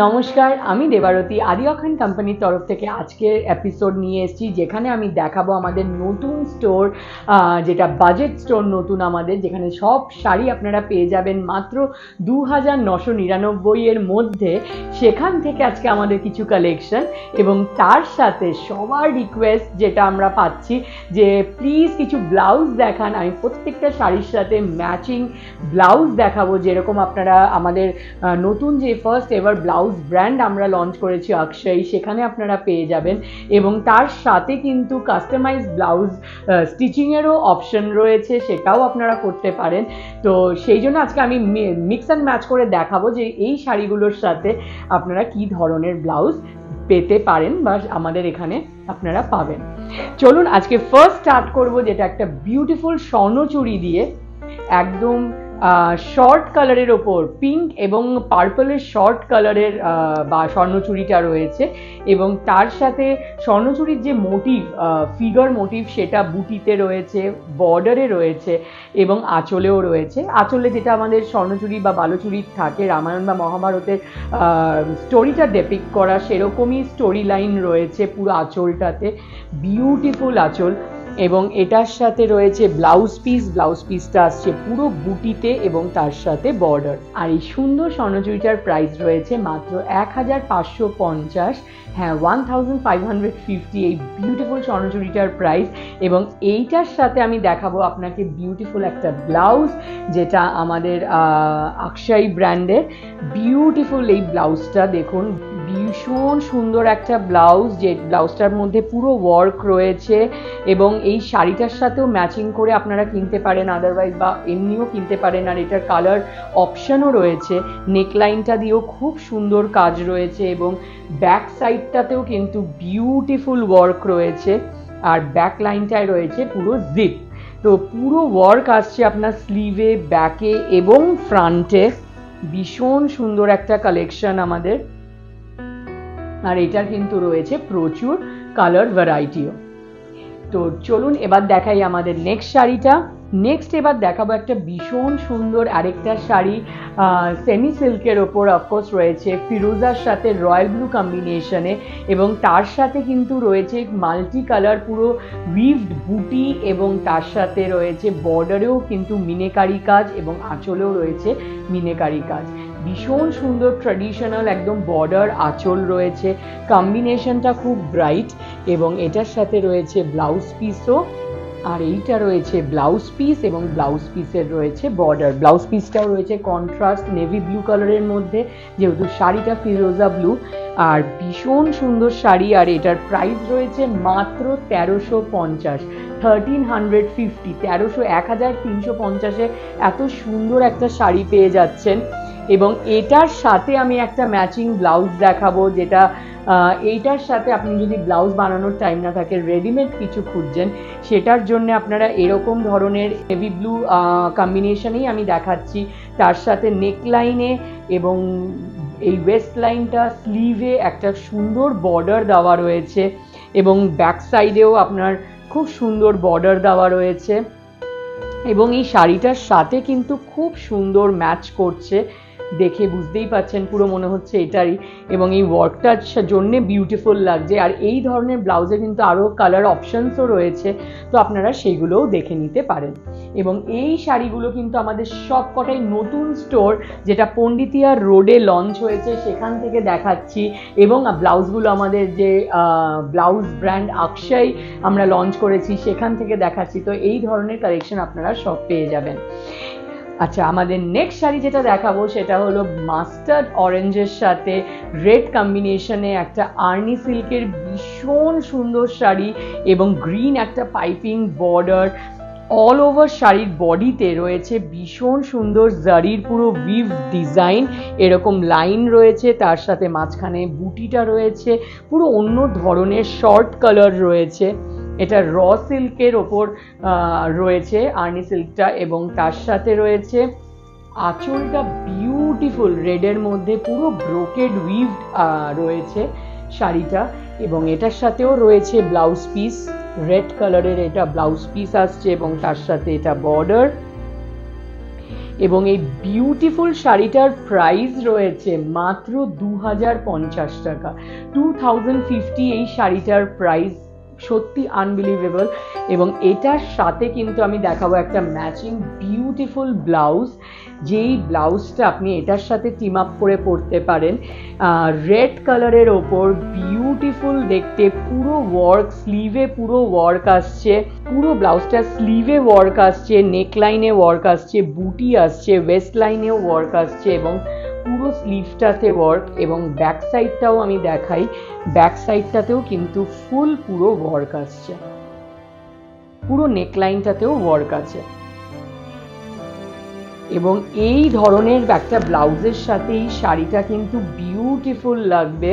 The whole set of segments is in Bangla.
নমস্কার, আমি দেবারতী আদি অখান কোম্পানির তরফ থেকে আজকের এপিসোড নিয়ে এসেছি, যেখানে আমি দেখাবো আমাদের নতুন স্টোর, যেটা বাজেট স্টোর নতুন আমাদের, যেখানে সব শাড়ি আপনারা পেয়ে যাবেন মাত্র 2999 এর মধ্যে। সেখান থেকে আজকে আমাদের কিছু কালেকশন, এবং তার সাথে সবার রিকোয়েস্ট যেটা আমরা পাচ্ছি যে প্লিজ কিছু ব্লাউজ দেখান। আমি প্রত্যেকটা শাড়ির সাথে ম্যাচিং ব্লাউজ দেখাবো, যেরকম আপনারা আমাদের নতুন যে ফার্স্ট এভার ব্লাউজ ব্র্যান্ড আমরা লঞ্চ করেছি অক্ষয়, সেখানে আপনারা পেয়ে যাবেন। এবং তার সাথে কিন্তু কাস্টমাইজ ব্লাউজ স্টিচিংয়েরও অপশন রয়েছে, সেটাও আপনারা করতে পারেন। তো সেই জন্য আজকে আমি মিক্স অ্যান্ড ম্যাচ করে দেখাবো যে এই শাড়িগুলোর সাথে আপনারা কি ধরনের ব্লাউজ পেতে পারেন বা আমাদের এখানে আপনারা পাবেন। চলুন আজকে ফার্স্ট স্টার্ট করবো, যেটা একটা বিউটিফুল স্বর্ণচুড়ি দিয়ে, একদম শর্ট কালারের ওপর পিঙ্ক এবং পার্পলের শর্ট কালারের বা স্বর্ণচুড়িটা রয়েছে। এবং তার সাথে স্বর্ণচুড়ির যে মোটিভ, ফিগার মোটিভ, সেটা বুটিতে রয়েছে, বর্ডারে রয়েছে এবং আঁচলেও রয়েছে। আঁচলে যেটা আমাদের স্বর্ণচুড়ি বা বালুচুড়ির থাকে, রামায়ণ বা মহাভারতের স্টোরিটা ডেপিক্ট করা, সেরকমই স্টোরি লাইন রয়েছে পুরো আঁচলটাতে। বিউটিফুল আঁচল। এবং এটার সাথে রয়েছে ব্লাউজ পিসটা আসছে পুরো বুটিতে এবং তার সাথে বর্ডার। আর এই সুন্দর স্বর্ণচুড়িটার প্রাইস রয়েছে মাত্র 1550। হ্যাঁ, 1550 এই বিউটিফুল স্বর্ণচুড়িটার প্রাইস। এবং এইটার সাথে আমি দেখাবো আপনাকে বিউটিফুল একটা ব্লাউজ, যেটা আমাদের অক্ষয় ব্র্যান্ডের। বিউটিফুল এই ব্লাউজটা দেখুন, ভীষণ সুন্দর একটা ব্লাউজ, যে ব্লাউজটার মধ্যে পুরো ওয়ার্ক রয়েছে। এবং এই শাড়িটার সাথেও ম্যাচিং করে আপনারা কিনতে পারেন, আদারওয়াইজ বা এমনিও কিনতে পারেন। আর এটার কালার অপশানও রয়েছে, নেকলাইনটা দিয়েও খুব সুন্দর কাজ রয়েছে, এবং ব্যাক সাইডটাতেও কিন্তু বিউটিফুল ওয়ার্ক রয়েছে। আর ব্যাক লাইনটায় রয়েছে পুরো জিপ। তো পুরো ওয়ার্ক আসছে আপনার স্লিভে, ব্যাকে এবং ফ্রন্টে। ভীষণ সুন্দর একটা কালেকশন আমাদের। আর এটার কিন্তু রয়েছে প্রচুর কালার ভ্যারাইটিও। তো চলুন এবার দেখাই আমাদের নেক্সট শাড়িটা। এবার দেখাবো একটা ভীষণ সুন্দর আরেকটা শাড়ি, সেমি সিল্কের ওপর অফকোর্স রয়েছে ফিরোজার সাথে রয়্যাল ব্লু কম্বিনেশনে। এবং তার সাথে কিন্তু রয়েছে মাল্টি কালার পুরো উইভড বুটি, এবং তার সাথে রয়েছে বর্ডারেও কিন্তু মিনেকারি কাজ, এবং আঁচলেও রয়েছে মিনেকারি কাজ। ভীষণ সুন্দর ট্র্যাডিশনাল একদম বর্ডার আঁচল রয়েছে, কম্বিনেশনটা খুব ব্রাইট। এবং এটার সাথে রয়েছে ব্লাউজ পিসও। আর এইটা রয়েছে ব্লাউজ পিস, এবং ব্লাউজ পিসের রয়েছে বর্ডার। ব্লাউজ পিসটাও রয়েছে কন্ট্রাস্ট নেভি ব্লু কালারের মধ্যে, যেহেতু শাড়িটা ফিরোজা ব্লু। আর ভীষণ সুন্দর শাড়ি। আর এটার প্রাইস রয়েছে মাত্র 1350, 1350। এত সুন্দর একটা শাড়ি পেয়ে যাচ্ছেন। এবং এটার সাথে আমি একটা ম্যাচিং ব্লাউজ দেখাবো, যেটা এইটার সাথে আপনি যদি ব্লাউজ বানানোর টাইম না থাকে, রেডিমেড কিছু খুঁজছেন, সেটার জন্য আপনারা এরকম ধরনের হেভি ব্লু কম্বিনেশনেই আমি দেখাচ্ছি। তার সাথে নেকলাইনে এবং এই ওয়েস্ট লাইনটা স্লিভে একটা সুন্দর বর্ডার দেওয়া রয়েছে, এবং ব্যাক সাইডেও আপনার খুব সুন্দর বর্ডার দেওয়া রয়েছে। এবং এই শাড়িটার সাথে কিন্তু খুব সুন্দর ম্যাচ করছে, দেখে বুঝতেই পাচ্ছেন, পুরো মনে হচ্ছে এটারই। এবং এই ওয়ার্কটার জন্য বিউটিফুল লাগছে। আর এই ধরনের ব্লাউজে কিন্তু আরও কালার অপশানসও রয়েছে, তো আপনারা সেইগুলোও দেখে নিতে পারেন। এবং এই শাড়িগুলো কিন্তু আমাদের সব কটাই নতুন স্টোর, যেটা পণ্ডিতিয়া রোডে লঞ্চ হয়েছে, সেখান থেকে দেখাচ্ছি। এবং ব্লাউজগুলো আমাদের যে ব্লাউজ ব্র্যান্ড অক্ষয় আমরা লঞ্চ করেছি, সেখান থেকে দেখাচ্ছি। তো এই ধরনের কালেকশন আপনারা সব পেয়ে যাবেন। আচ্ছা, আমাদের নেক্সট শাড়ি যেটা দেখাবো সেটা হলো মাস্টার্ড অরেঞ্জের সাথে রেড কম্বিনেশনে একটা আর্নি সিল্কের ভীষণ সুন্দর শাড়ি, এবং গ্রিন একটা পাইপিং বর্ডার। অল ওভার শাড়ির বডিতে রয়েছে ভীষণ সুন্দর জারির পুরো উইভ ডিজাইন, এরকম লাইন রয়েছে, তার সাথে মাঝখানে বুটিটা রয়েছে, পুরো অন্য ধরনের শর্ট কালার রয়েছে। এটা র সিল্কের ওপর রয়েছে আর্নি সিল্কটা, এবং তার সাথে রয়েছে আঁচলটা বিউটিফুল রেডের মধ্যে পুরো ব্রোকেড উইভড রয়েছে শাড়িটা। এবং এটার সাথেও রয়েছে ব্লাউজ পিস, রেড কালারের এটা ব্লাউজ পিস আসছে, এবং তার সাথে এটা বর্ডার। এবং এই বিউটিফুল শাড়িটার প্রাইস রয়েছে মাত্র 2050 টাকা। 2050 এই শাড়িটার প্রাইস সত্যি আনবিলিভেবল। এবং এটার সাথে কিন্তু আমি দেখাবো একটা ম্যাচিং বিউটিফুল ব্লাউজ, যেই ব্লাউজটা আপনি এটার সাথে টিম আপ করে পরতে পারেন। রেড কালারের ওপর বিউটিফুল দেখতে, পুরো ওয়ার্ক, স্লিভে পুরো ওয়ার্ক আসছে, পুরো ব্লাউজটা স্লিভে ওয়ার্ক আসছে, নেকলাইনে ওয়ার্ক আসছে, বুটি আসছে, ওয়েস্ট লাইনেও ওয়ার্ক আসছে এবং পুরো স্লিভটাতে ওয়ার্ক। এবং ব্যাক সাইডটাও আমি দেখাই, ব্যাক সাইডটাতেও কিন্তু ফুল পুরো ওয়ার্ক আসছে, পুরো নেকলাইনটাতেও ওয়ার্ক আছে। এবং এই ধরনের একটা ব্লাউজের সাথে এই শাড়িটা কিন্তু বিউটিফুল লাগবে।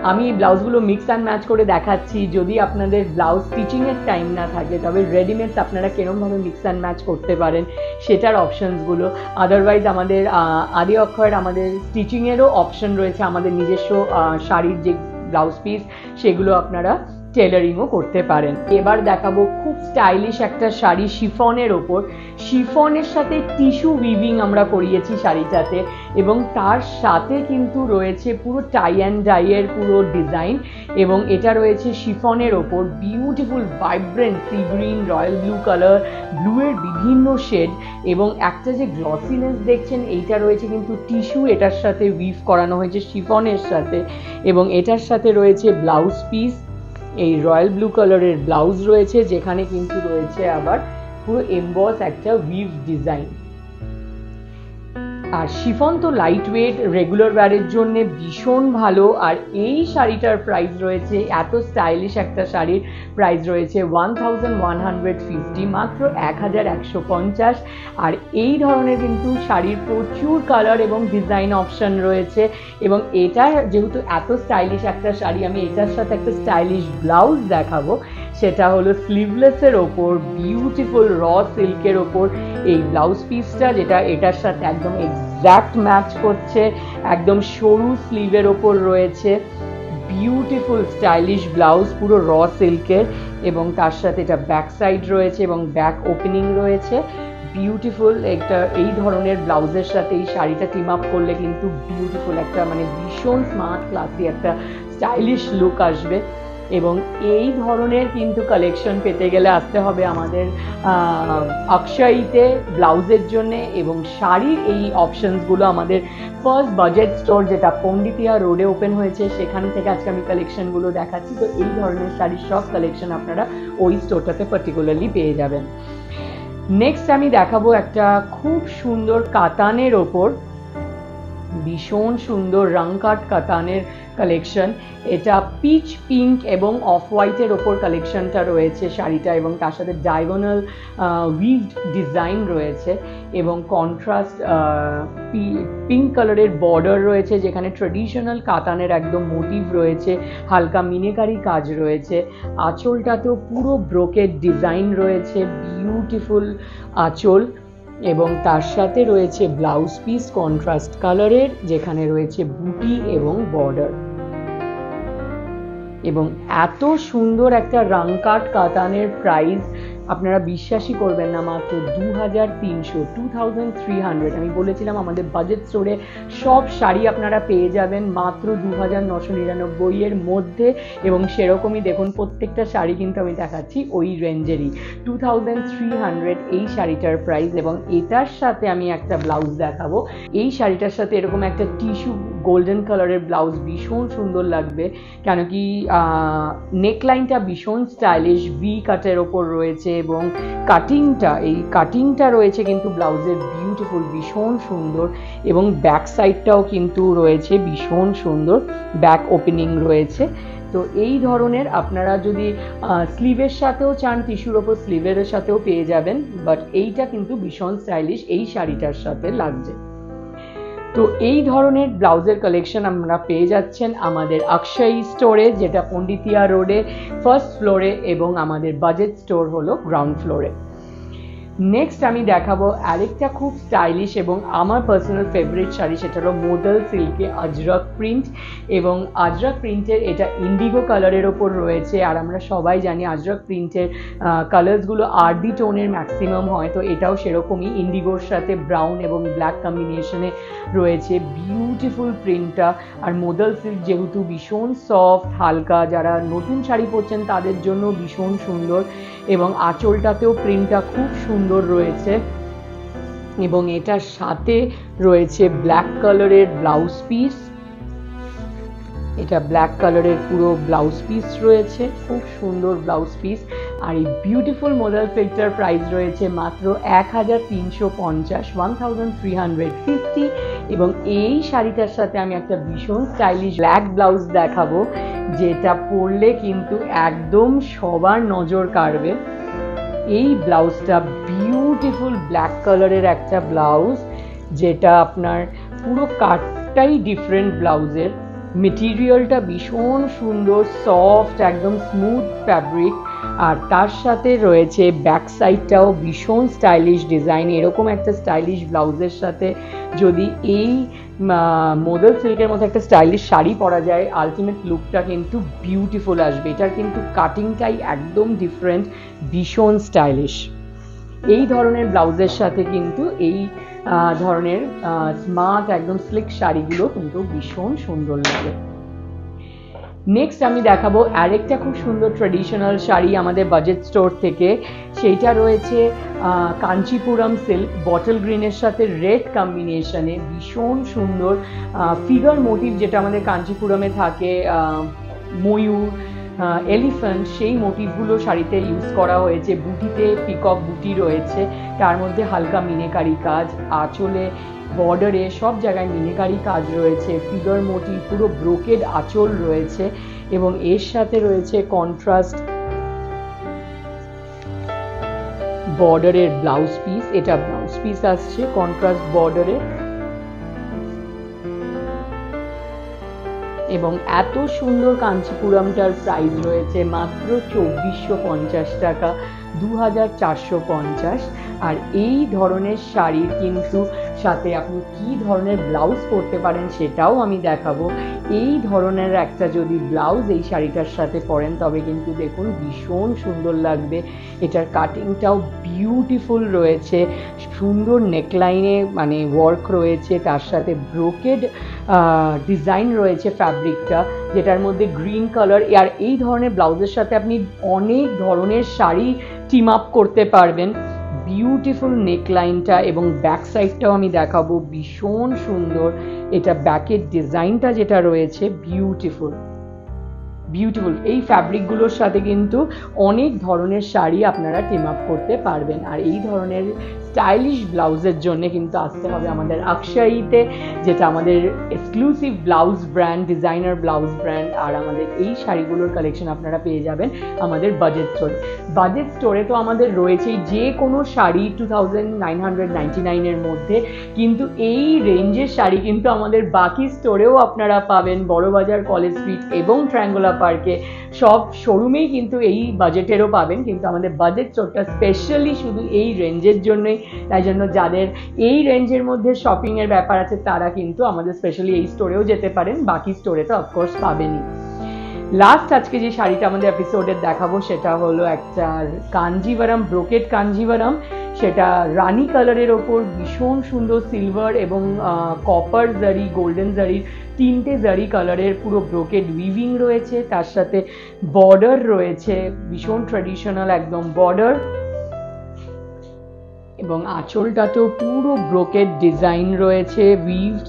আমি এই ব্লাউজগুলো মিক্স অ্যান্ড ম্যাচ করে দেখাচ্ছি। যদি আপনাদের ব্লাউজ স্টিচিংয়ের টাইম না থাকে তবে রেডিমেডস আপনারা কেরমভাবে মিক্স অ্যান্ড ম্যাচ করতে পারেন সেটার অপশনসগুলো। আদারওয়াইজ আমাদের আদি অক্ষরের আমাদের স্টিচিংয়েরও অপশন রয়েছে, আমাদের নিজস্ব শাড়ির যে ব্লাউজ পিস সেগুলো আপনারা টেলারিংও করতে পারেন। এবার দেখাবো খুব স্টাইলিশ একটা শাড়ি শিফনের ওপর। শিফনের সাথে টিস্যু উইভিং আমরা করিয়েছি শাড়িটাতে এবং তার সাথে কিন্তু রয়েছে পুরো টাই অ্যান্ড ডাইয়ের পুরো ডিজাইন। এবং এটা রয়েছে শিফনের ওপর beautiful vibrant sea green, royal blue colour, ব্লুয়ের বিভিন্ন শেড এবং একটা যে গ্লসিনেস দেখছেন এইটা রয়েছে কিন্তু টিস্যু, এটার সাথে উইভ করানো হয়েছে শিফনের সাথে। এবং এটার সাথে রয়েছে ব্লাউজ পিস, এই রয়্যাল ব্লু কালারের ব্লাউজ রয়েছে যেখানে কিন্তু রয়েছে আবার পুরো এমবস একটা উইভ ডিজাইন। আর শিফন তো লাইট ওয়েট, রেগুলার ওয়্যারের জন্য ভীষণ ভালো। আর এই শাড়িটার প্রাইস রয়েছে, এত স্টাইলিশ একটা শাড়ির প্রাইস রয়েছে 1150, মাত্র 1150। আর এই ধরনের কিন্তু শাড়ির প্রচুর কালার এবং ডিজাইন অপশন রয়েছে। এবং এটা যেহেতু এত স্টাইলিশ একটা শাড়ি, আমি এটার সাথে একটা স্টাইলিশ ব্লাউজ দেখাবো। সেটা হলো স্লিভলেসের ওপর বিউটিফুল র সিল্কের ওপর এই ব্লাউজ পিসটা, যেটা এটার সাথে একদম এক্স্যাক্ট ম্যাচ করছে। একদম সরু স্লিভের ওপর রয়েছে বিউটিফুল স্টাইলিশ ব্লাউজ পুরো র সিল্কের এবং তার সাথে এটা ব্যাক সাইড রয়েছে এবং ব্যাক ওপেনিং রয়েছে। বিউটিফুল একটা এই ধরনের ব্লাউজের সাথে এই শাড়িটা টিম আপ করলে কিন্তু বিউটিফুল একটা মানে ভীষণ স্মার্ট ক্লাসি একটা স্টাইলিশ লুক আসবে। এবং এই ধরনের কিন্তু কালেকশন পেতে গেলে আসতে হবে আমাদের অক্ষয়ীতে ব্লাউজের জন্য। এবং শাড়ির এই অপশনসগুলো আমাদের ফার্স্ট বাজেট স্টোর যেটা পণ্ডিতিয়া রোডে ওপেন হয়েছে সেখান থেকে আজকে আমি কালেকশনগুলো দেখাচ্ছি। তো এই ধরনের শাড়ির সব কালেকশন আপনারা ওই স্টোরটাতে পার্টিকুলারলি পেয়ে যাবেন। নেক্সট আমি দেখাবো একটা খুব সুন্দর কাতানের ওপর, ভীষণ সুন্দর রংকাট কাতানের কালেকশন। এটা পিচ পিঙ্ক এবং অফ হোয়াইটের ওপর কালেকশনটা রয়েছে শাড়িটা এবং তার সাথে ডায়াগোনাল উইভড ডিজাইন রয়েছে এবং কন্ট্রাস্ট পিঙ্ক কালারের বর্ডার রয়েছে যেখানে ট্রেডিশনাল কাতানের একদম মোটিভ রয়েছে, হালকা মিনেকারি কাজ রয়েছে। আঁচলটাতেও পুরো ব্রোকেড ডিজাইন রয়েছে, বিউটিফুল আঁচল এবং তার সাথে রয়েছে ব্লাউজ পিস কন্ট্রাস্ট কালারের যেখানে রয়েছে বুটি এবং বর্ডার। এবং এত সুন্দর একটা রংকাট কাতানের প্রাইস আপনারা বিশ্বাসই করবেন না, মাত্র 2300। আমি বলেছিলাম আমাদের বাজেট স্টোরে সব শাড়ি আপনারা পেয়ে যাবেন মাত্র 2999 এর মধ্যে। এবং সেরকমই দেখুন প্রত্যেকটা শাড়ি কিন্তু আমি দেখাচ্ছি ওই রেঞ্জেরই 2300 এই শাড়িটার প্রাইস। এবং এটার সাথে আমি একটা ব্লাউজ দেখাবো। এই শাড়িটার সাথে এরকম একটা টিস্যু গোল্ডেন কালারের ব্লাউজ ভীষণ সুন্দর লাগবে, কেন কি নেকলাইনটা ভীষণ স্টাইলিশ ভি কাটের ওপর রয়েছে এবং কাটিংটা রয়েছে কিন্তু ব্লাউজের বিউটিফুল, ভীষণ সুন্দর। এবং ব্যাক সাইডটাও কিন্তু রয়েছে ভীষণ সুন্দর, ব্যাক ওপেনিং রয়েছে। তো এই ধরনের আপনারা যদি স্লিভের সাথেও চান টিস্যুর ওপর স্লিভের সাথেও পেয়ে যাবেন, বাট এইটা কিন্তু ভীষণ স্টাইলিশ এই শাড়িটার সাথে লাগছে। তো এই ধরনের ব্লাউজের কালেকশন আমরা পেয়ে যাচ্ছেন আমাদের অক্ষয়ী স্টোরে যেটা পণ্ডিতিয়া রোডে ফার্স্ট ফ্লোরে এবং আমাদের বাজেট স্টোর হলো গ্রাউন্ড ফ্লোরে। নেক্সট আমি দেখাবো আরেকটা খুব স্টাইলিশ এবং আমার পার্সোনাল ফেভারিট শাড়ি, সেটা হলো মোদাল সিল্কে আজরক প্রিন্ট। এবং আজরক প্রিন্টের এটা ইন্ডিগো কালারের ওপর রয়েছে, আর আমরা সবাই জানি আজরক প্রিন্টের কালার্সগুলো আর্দি টোনের ম্যাক্সিমাম হয়, তো এটাও সেরকমই ইন্ডিগোর সাথে ব্রাউন এবং ব্ল্যাক কম্বিনেশনে রয়েছে। বিউটিফুল প্রিন্টটা, আর মোদাল সিল্ক যেহেতু ভীষণ সফট হালকা, যারা নতুন শাড়ি পরছেন তাদের জন্য ভীষণ সুন্দর। এবং আঁচলটাতেও প্রিন্টটা খুব সুন্দর রয়েছে, এবং এটার সাথে রয়েছে ব্ল্যাক কালারের ব্লাউজ পিস। এটা ব্ল্যাক কালারের পুরো ব্লাউজ পিস রয়েছে, খুব সুন্দর ব্লাউজ পিস। আর এই বিউটিফুল মোদাল সিল্কটার প্রাইস রয়েছে মাত্র 1350, 1350। এবং এই শাড়িটার সাথে আমি একটা ভীষণ স্টাইলিশ ব্ল্যাক ব্লাউজ দেখাবো, যেটা পরলে কিন্তু একদম সবার নজর কাড়বে। এই ব্লাউজটা বিউটিফুল ব্ল্যাক কালারের একটা ব্লাউজ, যেটা আপনার পুরো কাটটাই ডিফারেন্ট ব্লাউজের। মেটেরিয়ালটা ভীষণ সুন্দর, সফট, একদম স্মুথ ফ্যাব্রিক। আর তার সাথে রয়েছে ব্যাক সাইডটাও ভীষণ স্টাইলিশ ডিজাইন। এরকম একটা স্টাইলিশ ব্লাউজের সাথে যদি এই মোদাল সিল্কের মতো একটা স্টাইলিশ শাড়ি পরা যায়, আলটিমেট লুকটা কিন্তু বিউটিফুল আসবে। এটার কিন্তু কাটিংটাই একদম ডিফারেন্ট, ভীষণ স্টাইলিশ। এই ধরনের ব্লাউজের সাথে কিন্তু এই ধরনের স্মার্ট একদম স্লিক শাড়িগুলো কিন্তু ভীষণ সুন্দর লাগে। নেক্সট আমি দেখাবো আরেকটা খুব সুন্দর ট্রেডিশনাল শাড়ি আমাদের বাজেট স্টোর থেকে। সেইটা রয়েছে কাঞ্চিপুরম সিল্ক, বটল গ্রিনের সাথে রেড কম্বিনেশনে, ভীষণ সুন্দর ফিগার মোটিভ যেটা আমাদের কাঞ্চিপুরমে থাকে, ময়ূর, এলিফ্যান্ট, সেই মোটিভগুলো শাড়িতে ইউজ করা হয়েছে। বুটিতে পিকক বুটি রয়েছে, তার মধ্যে হালকা মিনেকারি কাজ, আঁচলে বর্ডারে সব জায়গায় মিনেকারি কাজ রয়েছে, ফিগার মোটিভ, পুরো ব্রোকেড আঁচল রয়েছে। এবং এর সাথে রয়েছে কন্ট্রাস্ট বর্ডারের ব্লাউজ পিস। এটা ব্লাউজ পিস আসছে কন্ট্রাস্ট বর্ডারের। এবং এত সুন্দর কাঞ্চিপুরমটার প্রাইস রয়েছে মাত্র 2450 টাকা, 2450। আর এই ধরনের শাড়ির কিন্তু সাথে আপনি কি ধরনের ব্লাউজ পরতে পারেন সেটাও আমি দেখাবো। এই ধরনের একটা যদি ব্লাউজ এই শাড়িটার সাথে পরেন তবে কিন্তু দেখুন ভীষণ সুন্দর লাগবে। এটার কাটিংটাও বিউটিফুল রয়েছে, সুন্দর নেকলাইনে মানে ওয়ার্ক রয়েছে, তার সাথে ব্রোকেড ডিজাইন রয়েছে ফ্যাব্রিকটা, যেটার মধ্যে গ্রিন কালার। আর এই ধরনের ব্লাউজের সাথে আপনি অনেক ধরনের শাড়ি টিম আপ করতে পারবেন। বিউটিফুল নেকলাইনটা এবং ব্যাক সাইডটাও আমি দেখাবো, ভীষণ সুন্দর। এটা ব্যাকের ডিজাইনটা যেটা রয়েছে বিউটিফুল বিউটিফুল। এই ফ্যাব্রিকগুলোর সাথে কিন্তু অনেক ধরনের শাড়ি আপনারা টিম আপ করতে পারবেন। আর এই ধরনের স্টাইলিশ ব্লাউজের জন্য কিন্তু আসতে হবে আমাদের আকশায়ীতে, যেটা আমাদের exclusive blouse brand, designer blouse brand. আর আমাদের এই শাড়িগুলোর কালেকশন আপনারা পেয়ে যাবেন আমাদের বাজেট স্টোরে। বাজেট স্টোরে তো আমাদের রয়েছেই যে কোনো শাড়ি 2999 এর মধ্যে, কিন্তু এই রেঞ্জের শাড়ি কিন্তু আমাদের বাকি স্টোরেও আপনারা পাবেন। বড়বাজার, কলেজ স্ট্রিট এবং ট্রায়াঙ্গুলার পার্কে সব শোরুমেই কিন্তু এই বাজেটেরও পাবেন, কিন্তু আমাদের বাজেট স্টোরটা স্পেশালি শুধু এই রেঞ্জের জন্যই। তাই জন্য যাদের এই রেঞ্জের মধ্যে শপিংয়ের ব্যাপার আছে তারা কিন্তু আমাদের স্পেশালি এই স্টোরেও যেতে পারেন, বাকি স্টোরে তো অফকোর্স পাবেনই। লাস্ট আজকে যে শাড়িটা আমাদের এপিসোডে দেখাবো সেটা হলো একটা কাঞ্জিভারাম, ব্রোকেড কাঞ্জিভারাম। সেটা রানি কালারের ওপর ভীষণ সুন্দর সিলভার এবং কপার জারি, গোল্ডেন জারির তিনটে জারি কালারের পুরো ব্রোকেড উইভিং রয়েছে, তার সাথে বর্ডার রয়েছে, ভীষণ ট্র্যাডিশনাল একদম বর্ডার। এবং আঁচলটাতেও পুরো ব্রোকেড ডিজাইন রয়েছে উইভড,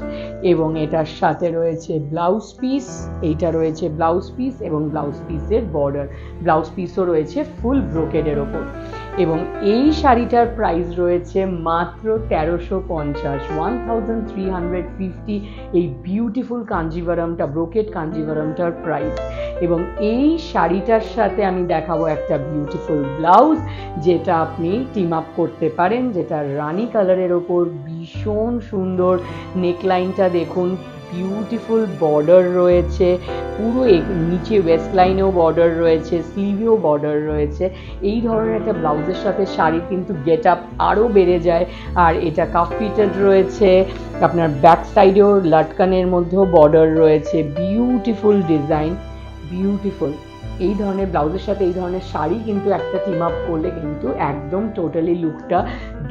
এবং এটার সাথে রয়েছে ব্লাউজ পিস। এইটা রয়েছে ব্লাউজ পিস এবং ব্লাউজ পিসের বর্ডার, ব্লাউজ পিসও রয়েছে ফুল ব্রোকেডের ওপর। এবং এই শাড়িটার প্রাইস রয়েছে মাত্র 1350, 1350 এই বিউটিফুল কাঞ্জিভারামটা, ব্রোকেড কাঞ্জিভারামটার প্রাইস। এবং এই শাড়িটার সাথে আমি দেখাবো একটা বিউটিফুল ব্লাউজ, যেটা আপনি টিম আপ করতে পারেন, যেটা রানি কালারের ওপর ভীষণ সুন্দর। নেকলাইনটা দেখুন, বিউটিফুল বর্ডার রয়েছে, পুরো নিচে ওয়েস্ট লাইনেও বর্ডার রয়েছে, স্লিভেও বর্ডার রয়েছে। এই ধরনের একটা ব্লাউজের সাথে শাড়ির কিন্তু গেট আপ আরও বেড়ে যায়। আর এটা কাফ ফিটেড রয়েছে, আপনার ব্যাক সাইডেও লাটকানের মধ্যেও বর্ডার রয়েছে, বিউটিফুল ডিজাইন, বিউটিফুল। এই ধরনের ব্লাউজের সাথে এই ধরনের শাড়ি কিন্তু একটা টিম আপ করলে কিন্তু একদম টোটালি লুকটা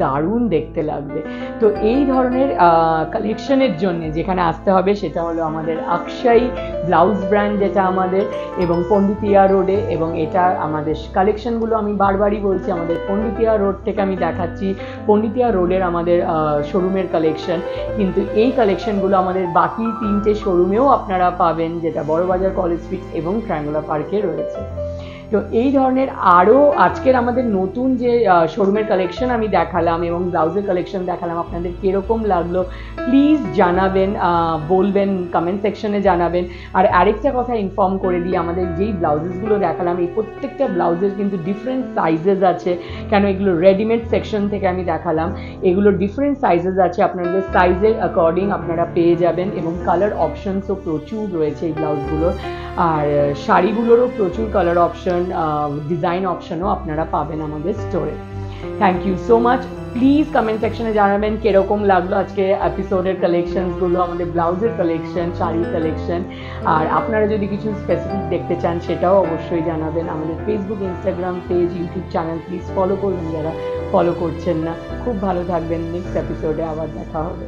দারুণ দেখতে লাগবে। তো এই ধরনের কালেকশনের জন্য যেখানে আসতে হবে সেটা হলো আমাদের অক্ষয় ব্লাউজ ব্র্যান্ড, যেটা আমাদের এবং পণ্ডিতিয়া রোডে, এবং এটা আমাদের কালেকশনগুলো আমি বারবারই বলছি আমাদের পণ্ডিতিয়া রোড থেকে আমি দেখাচ্ছি, পণ্ডিতিয়া রোডের আমাদের শোরুমের কালেকশন। কিন্তু এই কালেকশনগুলো আমাদের বাকি 3টে শোরুমেও আপনারা পাবেন, যেটা বড়বাজার, কলেজ স্ট্রিট এবং ট্রায়াঙ্গুলার পার্কে রয়েছে। তো এই ধরনের আরও আজকের আমাদের নতুন যে শোরুমের কালেকশন আমি দেখালাম এবং ব্লাউজের কালেকশন দেখালাম, আপনাদের কীরকম লাগলো প্লিজ জানাবেন, বলবেন, কমেন্ট সেকশনে জানাবেন। আর আরেকটা কথা ইনফর্ম করে দিই, আমাদের যেই ব্লাউজেসগুলো দেখালাম এই প্রত্যেকটা ব্লাউজের কিন্তু ডিফারেন্ট সাইজেস আছে। কেন এগুলো রেডিমেড সেকশন থেকে আমি দেখালাম, এগুলো ডিফারেন্ট সাইজেস আছে, আপনাদের সাইজের অ্যাকর্ডিং আপনারা পেয়ে যাবেন, এবং কালার অপশনসও প্রচুর রয়েছে এই ব্লাউজগুলোর। আর শাড়িগুলোরও প্রচুর কালার অপশন, ডিজাইন অপশনও আপনারা পাবেন আমাদের স্টোরে। Thank you so much. Please comment সেকশনে জানাবেন কিরকম লাগলো আজকে এপিসোডের কালেকশনসগুলো, আমাদের ব্লাউজের কালেকশন, শাড়ির কালেকশন। আর আপনারা যদি কিছু স্পেসিফিক দেখতে চান সেটাও অবশ্যই জানাবেন। আমাদের Facebook, Instagram page, YouTube channel please follow করবেন যারা ফলো করছেন না। খুব ভালো থাকবেন, নেক্সট এপিসোডে আবার দেখা হবে।